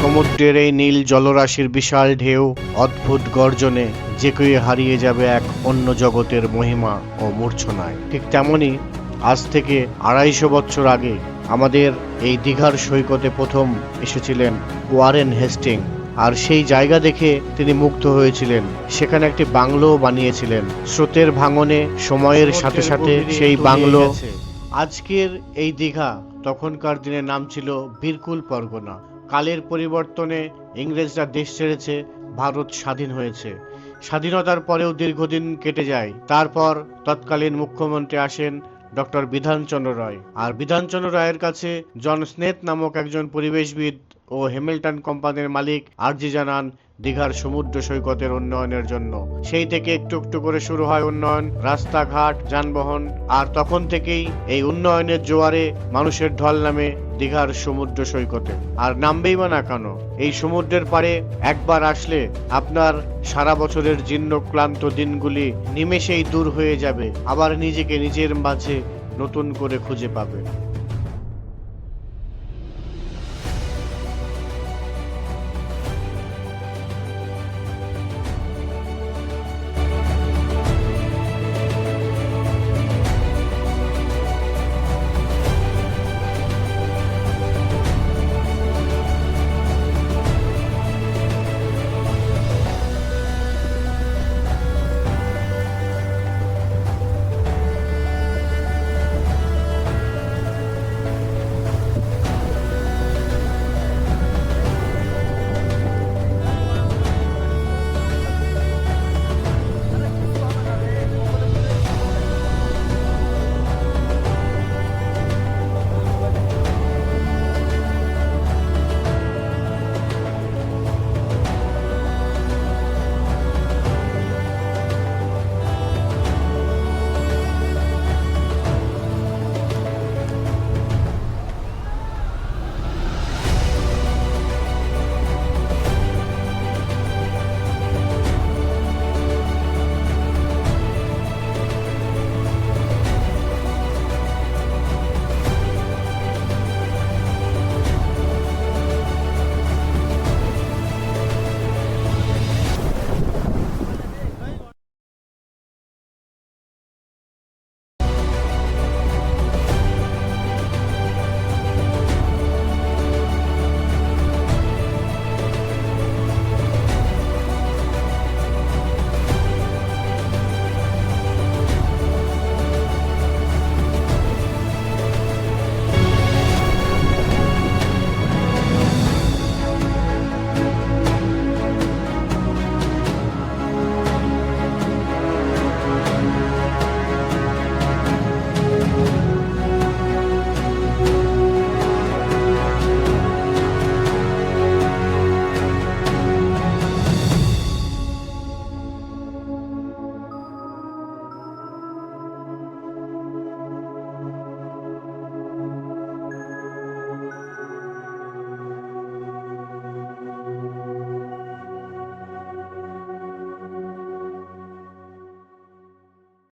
সমুদ্রের এই নীল জলরাশির বিশাল ঢেউ, অদ্ভুত গর্জনে যে কেউ হারিয়ে যাবে এক অন্য জগতের মহিমা ও মূর্ছনায়। ঠিক তেমনি আজ থেকে 250 বছর আগে আমাদের এই দীঘার সৈকতে প্রথম এসেছিলেন ওয়ারেন হেস্টিং, আর সেই জায়গা দেখে তিনি মুগ্ধ হয়েছিলেন। সেখানে একটি বাংলোও বানিয়েছিলেন। স্রোতের ভাঙনে সময়ের সাথে সাথে সেই বাংলো আজকের এই দীঘা তখনকার দিনের নাম ছিল বীরকুল পরগনা। কালের পরিবর্তনে ইংরেজরা দেশ ছেড়েছে, ভারত স্বাধীন হয়েছে। স্বাধীনতার পরেও দীর্ঘদিন কেটে যায়। তারপর তৎকালীন মুখ্যমন্ত্রী আসেন ডক্টর বিধানচন্দ্র রায়, আর বিধানচন্দ্র রায়ের কাছে জন স্নেথ নামক একজন পরিবেশবিদ ও হ্যামিল্টন কোম্পানির মালিক আর্জি জানান দীঘার সমুদ্র সৈকতের উন্নয়নের জন্য। সেই থেকে একটু একটু করে শুরু হয় উন্নয়ন, রাস্তাঘাট, যানবাহন, আর তখন থেকেই এই উন্নয়নের জোয়ারে মানুষের ঢল নামে দীঘার সমুদ্র সৈকতে। আর নামবেই বা না কেন, এই সমুদ্রের পাড়ে একবার আসলে আপনার সারা বছরের জীর্ণ ক্লান্ত দিনগুলি নিমেষেই দূর হয়ে যাবে, আবার নিজেকে নিজের মাঝে নতুন করে খুঁজে পাবে।